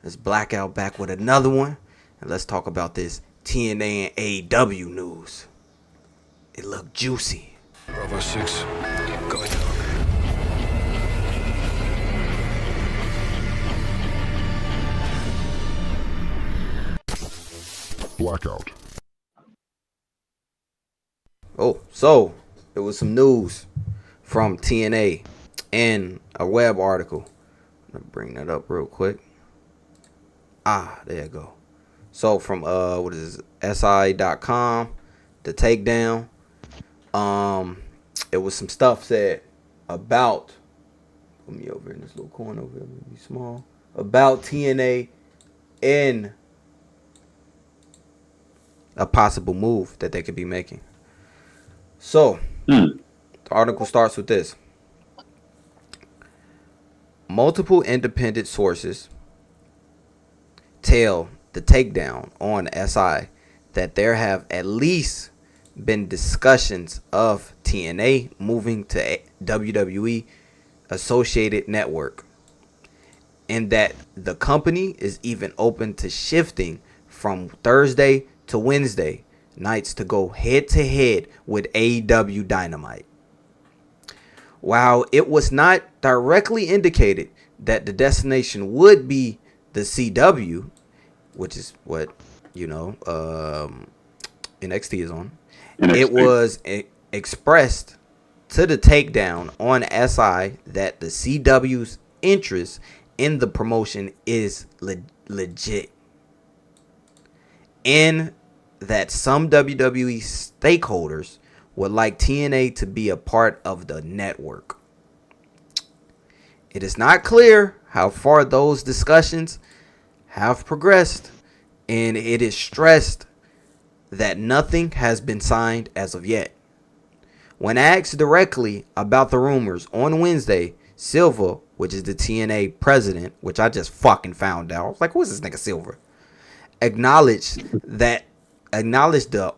Let's Blackout back with another one. And let's talk about this TNA and AEW news. It looked juicy. Bravo 6, going to Blackout. Oh, so it was some news from TNA and a web article. Let me bring that up real quick. There you go. So from what is it, SI.com, the takedown. It was some stuff said about, put me over in this little corner over here, maybe small, about TNA and a possible move that they could be making. So, the article starts with this. Multiple independent sources tell the takedown on SI that there have at least been discussions of TNA moving to WWE Associated Network, and that the company is even open to shifting from Thursday to Wednesday nights to go head to head with AEW Dynamite. While it was not directly indicated that the destination would be the CW, which is what NXT is on, it was expressed to the takedown on SI that the CW's interest in the promotion is legit, and that some WWE stakeholders would like TNA to be a part of the network. It is not clear how far those discussions have progressed, and it is stressed that nothing has been signed as of yet. When asked directly about the rumors on Wednesday, Silva, which is the TNA president, which I just fucking found out, I was like, who is this nigga Silva? Acknowledged the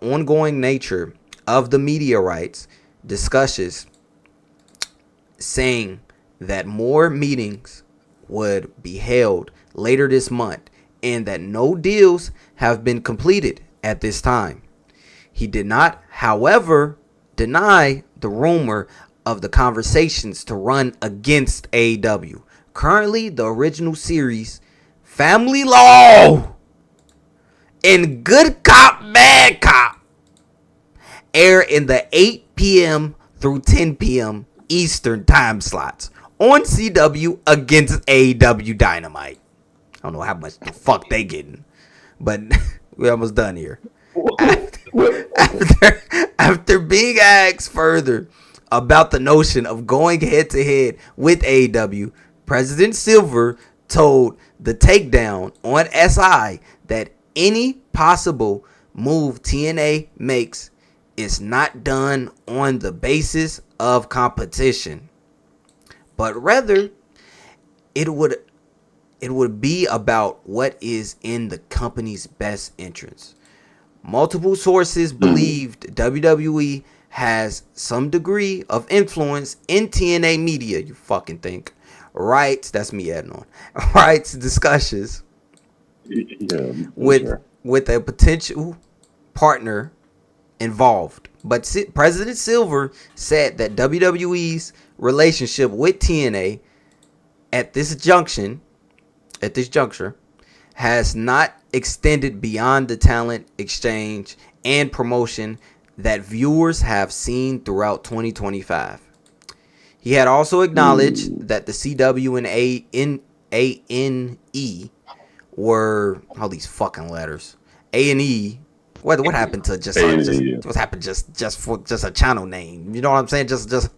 ongoing nature of the media rights discussions, saying that more meetings would be held later this month and that no deals have been completed at this time. He did not, however, deny the rumor of the conversations to run against AEW. Currently, the original series, Family Law and Good Cop, Bad Cop, air in the 8 p.m. through 10 p.m. Eastern time slots on CW against AEW Dynamite. I don't know how much the fuck they getting, but we're almost done here. After being asked further about the notion of going head to head with AEW, President Silver told the takedown on SI that any possible move TNA makes is not done on the basis of competition, but rather it would be about what is in the company's best interest. Multiple sources believed WWE has some degree of influence in TNA media. You fucking think. Rights, that's me adding on. Rights discussions with a potential partner involved. But President Silver said that WWE's relationship with TNA at this juncture has not extended beyond the talent exchange and promotion that viewers have seen throughout 2025. He had also acknowledged that the CW and ANE were all these fucking letters. A&E. What happened to just what happened just for a channel name? You know what I'm saying? Just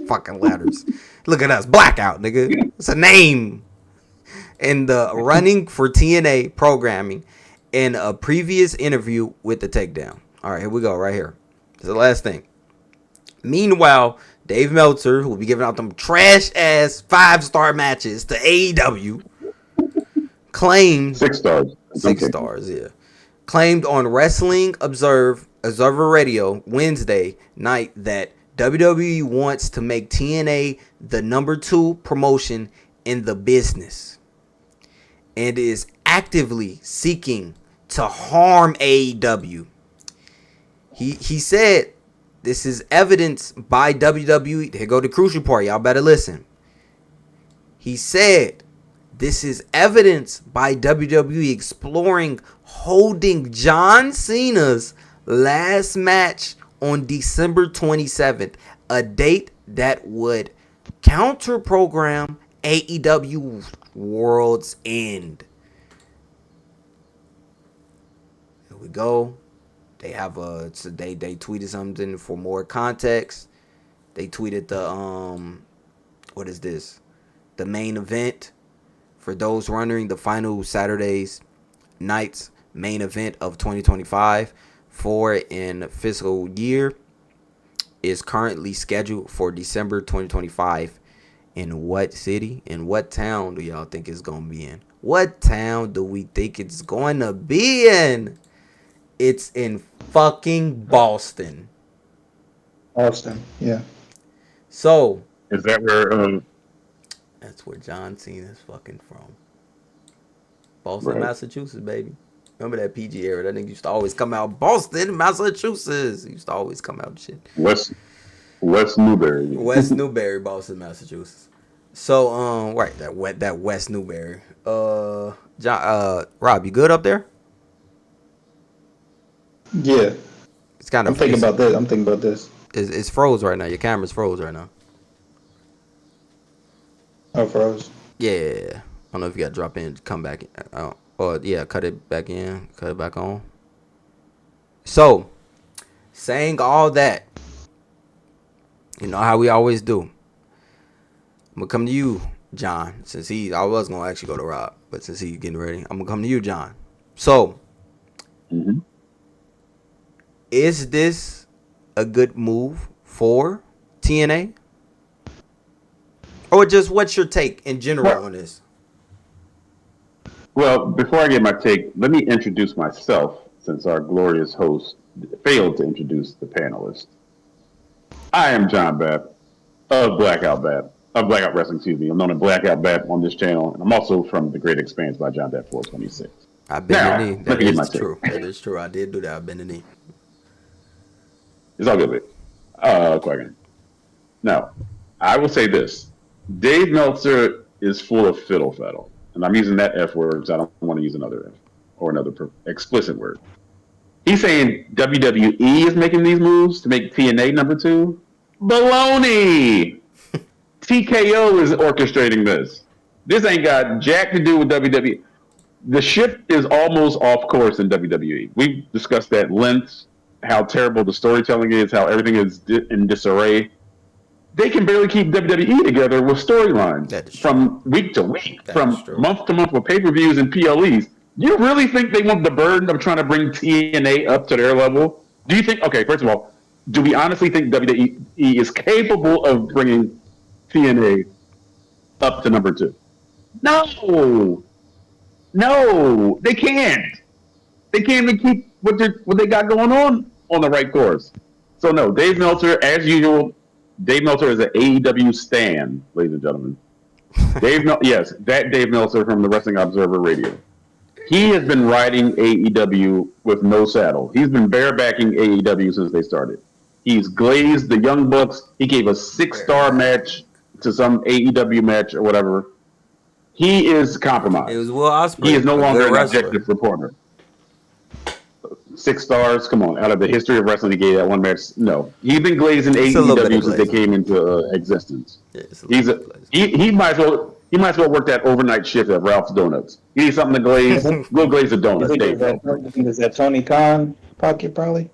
fucking letters. Look at us, Blackout, nigga. It's a name. In the running for TNA programming in a previous interview with the takedown. All right, here we go, right here. This is the last thing. Meanwhile, Dave Meltzer, who will be giving out them trash-ass 5-star matches to AEW, claimed 6 stars. 6 stars, yeah. Claimed on Wrestling Observer Radio Wednesday night that WWE wants to make TNA the number 2 promotion in the business. and is actively seeking to harm AEW. He said this is evidenced by WWE. Here go the crucial part. Y'all better listen. He said this is evidence by WWE exploring holding John Cena's last match on December 27th, a date that would counter program AEW World's End. Here we go. They have they tweeted something for more context. They tweeted the what is this? The main event. For those wondering, the final Saturday's night's main event of 2025 in fiscal year is currently scheduled for December 2025. In what city? In what town do y'all think it's going to be in? What town do we think it's going to be in? It's in fucking Boston. Boston, yeah. So, is that where that's where John Cena's fucking from. Boston, right. Massachusetts, baby. Remember that PG era? That nigga used to always come out. Boston, Massachusetts. He used to always come out and shit. West Newbury. West Newbury, Boston, Massachusetts. So, right, that West Newbury. John, Rob, you good up there? Yeah. It's kind of. I'm thinking about this. It's froze right now. Your camera's froze right now. Oh, froze. Yeah. I don't know if you got to drop in, come back. Or, yeah, cut it back in, cut it back on. So, saying all that, you know how we always do. I'm going to come to you, John, I was going to actually go to Rob, but since he's getting ready, I'm going to come to you, John. So, is this a good move for TNA? Or just what's your take in general on this? Well, before I get my take, let me introduce myself, since our glorious host failed to introduce the panelists. I am John Babb of Blackout Wrestling, excuse me. I'm known as Blackout Babb on this channel, and I'm also from The Great Expanse by John Babb 426. I've been in knee. That is true. That is true. I did do that. I've been in knee. It's all good, Quagan. Now, I will say this. Dave Meltzer is full of fiddle faddle. And I'm using that F word because I don't want to use another F or another explicit word. He's saying WWE is making these moves to make TNA number 2. Baloney! TKO is orchestrating this. This ain't got jack to do with WWE. The ship is almost off course in WWE. We've discussed that length, how terrible the storytelling is, how everything is in disarray. They can barely keep WWE together with storylines from week to week, from month to month with pay-per-views and PLEs. You really think they want the burden of trying to bring TNA up to their level? Do you think, okay, first of all, do we honestly think WWE is capable of bringing TNA up to number 2? No, they can't. They can't even keep what they got going on the right course. So no, Dave Meltzer, as usual, Dave Meltzer is an AEW stan, ladies and gentlemen. Dave Meltzer from the Wrestling Observer Radio. He has been riding AEW with no saddle. He's been barebacking AEW since they started. He's glazed the Young Bucks. He gave a 6-star match to some AEW match or whatever. He is compromised. It was Will Ospreay. He is no longer an objective reporter. 6 stars. Come on, out of the history of wrestling, he gave that one match. No, he's been glazing AEW since they came into existence. Yeah, he might as well work that overnight shift at Ralph's Donuts. He needs something to glaze. Go glaze a donut. Is that Tony Khan pocket probably?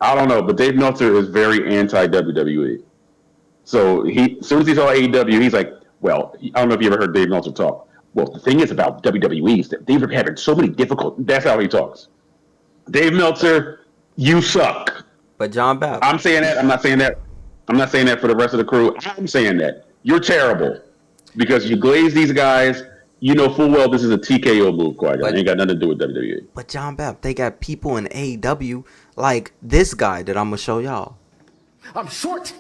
I don't know, but Dave Meltzer is very anti WWE. So as soon as he saw AEW, he's like, well, I don't know if you ever heard Dave Meltzer talk. Well, the thing is about WWE is that they've having so many difficult. That's how he talks. Dave Meltzer, you suck. But John Babb. I'm saying that. I'm not saying that. I'm not saying that for the rest of the crew. I'm saying that. You're terrible because you glaze these guys. You know full well this is a TKO move, Quagga. It ain't got nothing to do with WWE. But John Babb, they got people in AEW like this guy that I'm going to show y'all. I'm short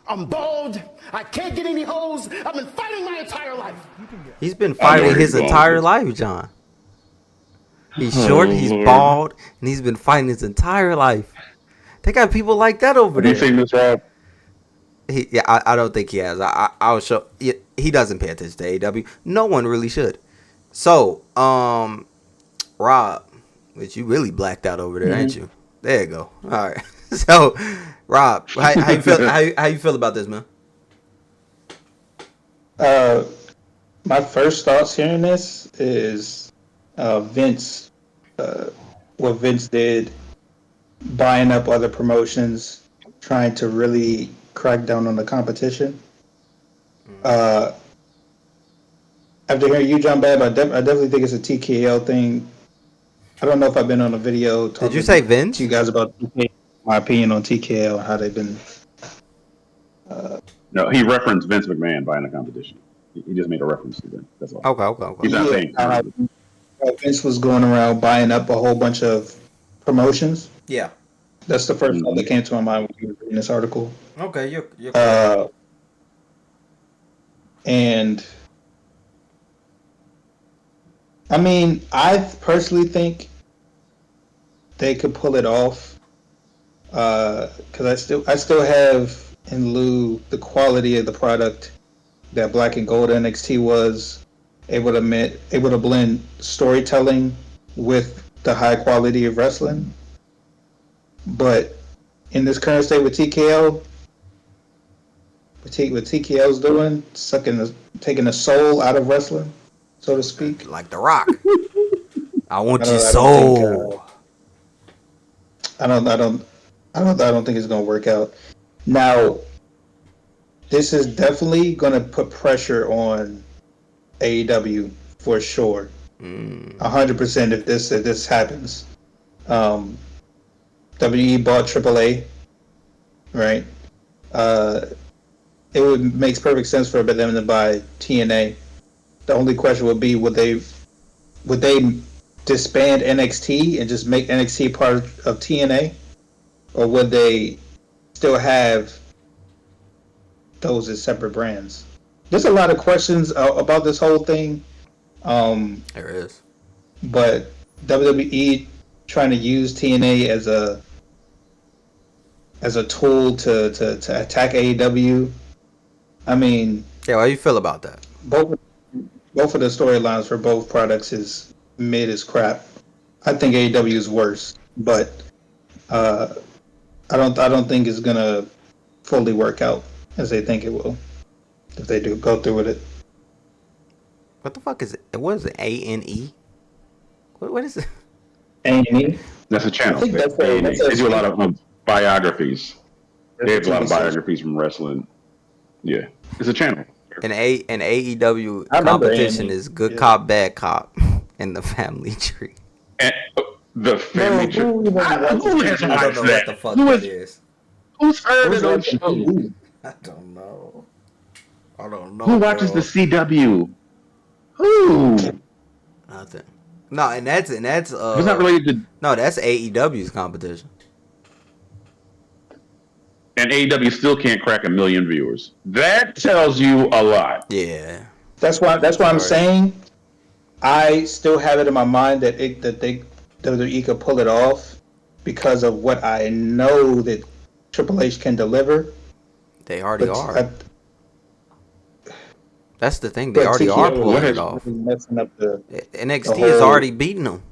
I'm bald. I can't get any hoes. I've been fighting my entire life. He's been I know fighting where his he's going entire with life, John. He's this. short, Oh, he's Lord. bald, and he's been fighting his entire life. They got people like that over Have you there. seen this, Rob? I don't think he has. I'll show. He doesn't pay attention to AEW. No one really should. So, Rob, which you really blacked out over there, ain't you? There you go. All right. So, Rob, how you feel? How you feel about this, man? My first thoughts hearing this is Vince, what Vince did, buying up other promotions, trying to really crack down on the competition. After hearing you, John Bab, I definitely think it's a TKO thing. I don't know if I've been on a video Did you talking say to you Vince? guys about my opinion on TKO and how they've been. No, he referenced Vince McMahon buying the competition. He just made a reference to Vince. That's all. Okay. He's not saying How currently. Vince was going around buying up a whole bunch of promotions. Yeah. That's the first thought Mhm. that came to my mind when you were reading this article. Okay, you're correct. And I mean, I personally think they could pull it off. Because I still have in lieu the quality of the product that Black and Gold NXT was able to blend storytelling with the high quality of wrestling. But in this current state with TKO, what TKO's doing, taking the soul out of wrestling, so to speak. Like The Rock. I want your I don't think soul. I don't I don't I don't think it's gonna work out. Now, this is definitely gonna put pressure on AEW for sure. 100% if this happens. Um, WE bought AAA, right? Uh, it would makes perfect sense for them to buy TNA. The only question would be would they disband NXT and just make NXT part of TNA, or would they still have those as separate brands? There's a lot of questions about this whole thing, There is. but WWE trying to use TNA as a tool to attack AEW. I mean, Yeah, how you feel about that? both both of the storylines for both products is mid as crap. I think AEW is worse, but uh, I don't think it's gonna fully work out as they think it will if they do go through with it. What the fuck is it? What is it? ANE? What is it? A&E, That's a I channel. think that's They a do a lot of biographies. They have a lot of TV series. biographies from wrestling. Yeah, it's a channel. An AEW I remember competition A&E. is good Yeah. cop, bad cop, in the family tree. And the family. who even Who has I don't watched know that? what the fuck Who that is? is. Who's heard Who's of those watching shows? A&E? I don't know. I don't know. Who watches bro. the CW? Who? Nothing. No, and that's It's not related to. no, that's AEW's competition. And AEW still can't crack 1 million viewers. That tells you a lot. Yeah. That's why I'm Sorry. saying I still have it in my mind that WWE could pull it off because of what I know that Triple H can deliver. They already But are. That's the thing. They already are TKO pulling What it has- off. messing up the NXT the is whole- already beating them.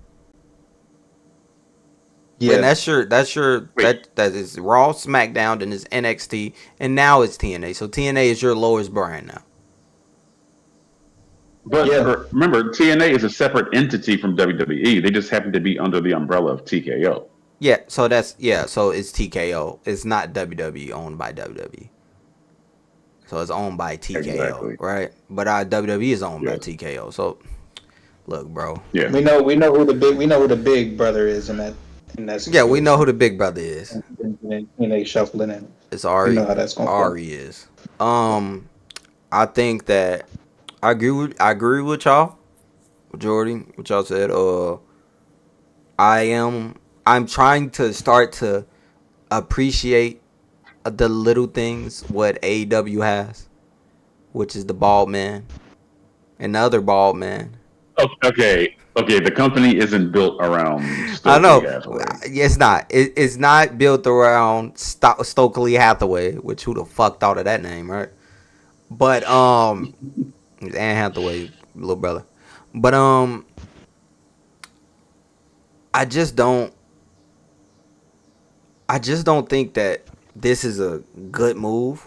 yeah. And that's your Wait. that is Raw, SmackDown, and it's NXT, and now it's TNA. So TNA is your lowest brand now. But Yeah. remember, TNA is a separate entity from WWE. They just happen to be under the umbrella of TKO. Yeah, so so it's TKO. It's not WWE owned by WWE. So it's owned by TKO, Exactly. right? But WWE is owned by Yes. TKO. So look, bro. Yeah. we know who the big brother is in that Yeah, we know who the big brother is. and they shuffling in. It's Ari. You know how that's gonna go. Ari is. I think that I agree with y'all, Jordy, what y'all said. I'm trying to start to appreciate the little things what AEW has, which is the bald man and the other bald man. Okay. The company isn't built around I Stokely know Hathaway. it's not. It's not built around Stokely Hathaway, which who the fuck thought of that name, right? But it's Anne Hathaway, little brother. But I just don't. I just don't think that this is a good move.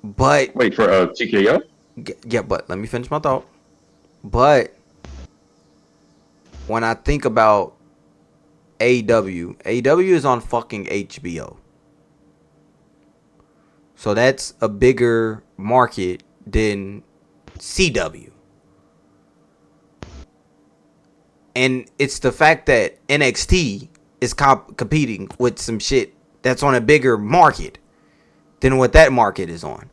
But Wait for TKO. yeah, but let me finish my thought. But when I think about AEW is on fucking HBO. So that's a bigger market than CW. And it's the fact that NXT is competing with some shit that's on a bigger market than what that market is on.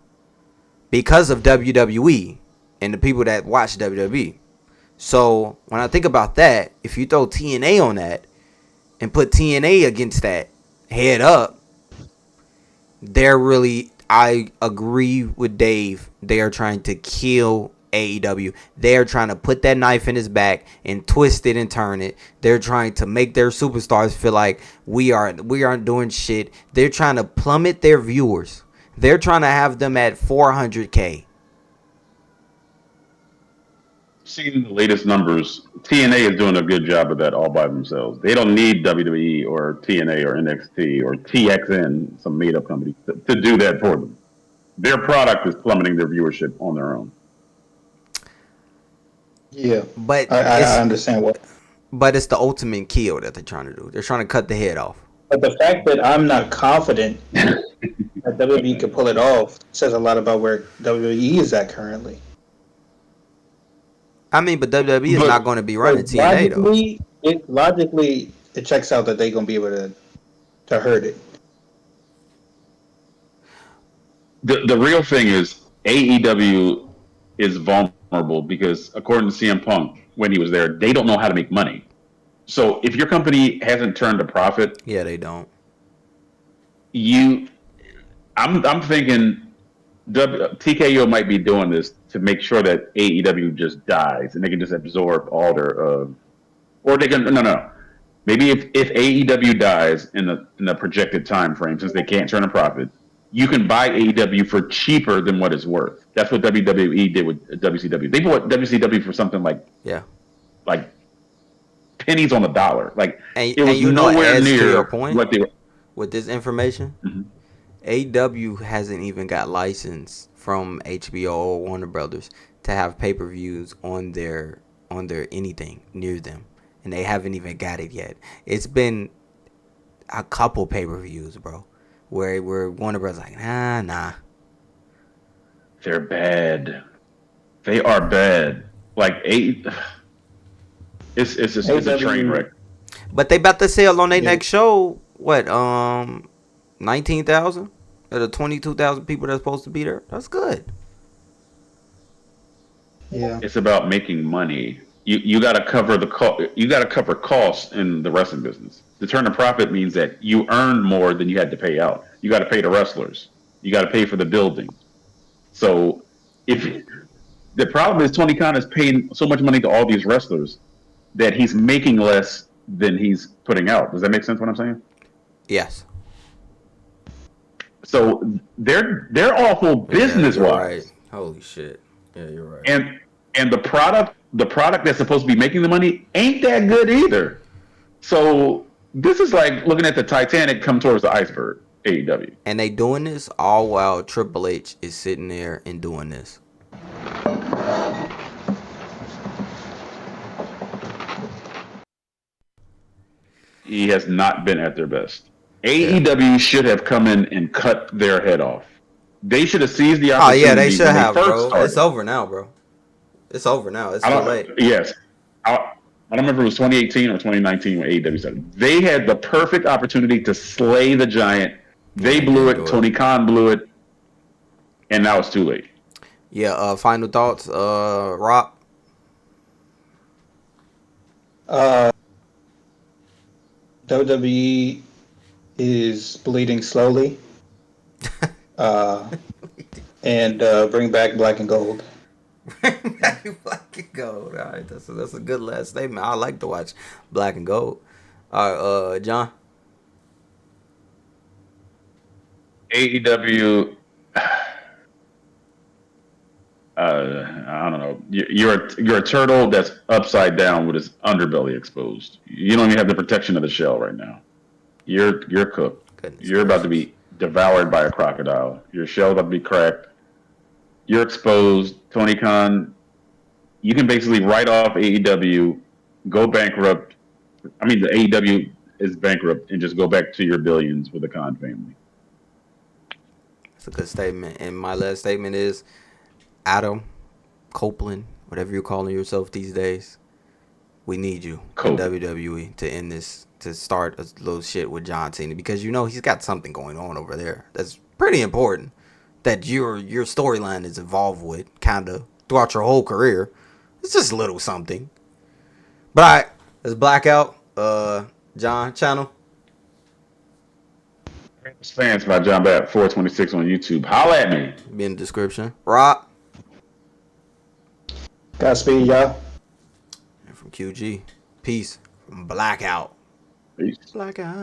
Because of WWE and the people that watch WWE. So when I think about that, if you throw TNA on that and put TNA against that head up, they're really, I agree with Dave. They are trying to kill AEW. They're trying to put that knife in his back and twist it and turn it. They're trying to make their superstars feel like we aren't doing shit. They're trying to plummet their viewers. They're trying to have them at 400K. Seeing the latest numbers, TNA is doing a good job of that all by themselves. They don't need WWE or TNA or NXT or TXN, some made up company, to do that for them. Their product is plummeting their viewership on their own. Yeah, But I understand what. it's the ultimate kill that they're trying to do. They're trying to cut the head off. But the fact that I'm not confident that WWE can pull it off says a lot about where WWE is at currently. I mean, but WWE is But not going to be running So TNA though. logically, it checks out that they're gonna be able to hurt it. the real thing is AEW is vulnerable because according to CM Punk, when he was there, they don't know how to make money. So if your company hasn't turned a profit, Yeah, they don't. you, I'm thinking TKO might be doing this to make sure that AEW just dies and they can just absorb all their, or they can no. Maybe if AEW dies in the projected time frame, since they can't turn a profit, you can buy AEW for cheaper than what it's worth. That's what WWE did with WCW. They bought WCW for something Yeah. like pennies on the dollar. Like And it was you know, it nowhere adds to your near point what they were. with this information. Mhm. AW hasn't even got license from HBO or Warner Brothers to have pay-per-views on their anything near them, and they haven't even got it yet. It's been a couple pay-per-views, bro, where Warner Brothers like nah. They're bad. They are bad. Like it's a train AEW, wreck. But they about to sell on their yeah, next show what 19,000 of the 22,000 people that's supposed to be there. That's good. yeah. It's about making money. You got to cover the you got to cover costs in the wrestling business. To turn a profit means that you earn more than you had to pay out. You got to pay the wrestlers. You got to pay for the building. So if the problem is Tony Khan is paying so much money to all these wrestlers that he's making less than he's putting out. Does that make sense? What I'm saying? Yes. So they're awful Yeah, business you're right. wise, Holy shit. Yeah, you're right. and the product that's supposed to be making the money ain't that good either. So this is like looking at the Titanic come towards the iceberg. AEW. And they doing this all while Triple H is sitting there and doing this. He has not been at their best. Yeah. AEW should have come in and cut their head off. They should have seized the Oh yeah, they opportunity should when they have, first bro. It's started. over now, bro. It's over now. It's I too don't. late. Yes, I don't remember if it was 2018 or 2019 when AEW started. They had the perfect opportunity to slay the giant. And They they blew didn't it. do it. Tony Khan blew it, and now it's too late. Yeah, final thoughts, Rob. Uh, WWE He's bleeding slowly. And bring back black and gold. Black and gold. All right, that's a good last statement. I like to watch black and gold. All right, John. AEW. I don't know. You're a turtle that's upside down with its underbelly exposed. You don't even have the protection of the shell right now. You're cooked. Goodness You're about to gracious. be devoured by a crocodile. Your shell's about to be cracked. You're exposed. Tony Khan, you can basically write off AEW, go bankrupt. I mean, the AEW is bankrupt and just go back to your billions with the Khan family. That's a good statement. And my last statement is Adam Copeland, whatever you're calling yourself these days. We need you in Cope. WWE to end this, to start a little shit with John Cena, because he's got something going on over there that's pretty important that your storyline is involved with, kind of throughout your whole career. It's just a little something. But all right, let's blackout. John channel. Fans by John Bat 426 on YouTube. Holla at me. Be in the description. Rock. Godspeed, y'all. And from QG. Peace. From Blackout. Peace. Blackout.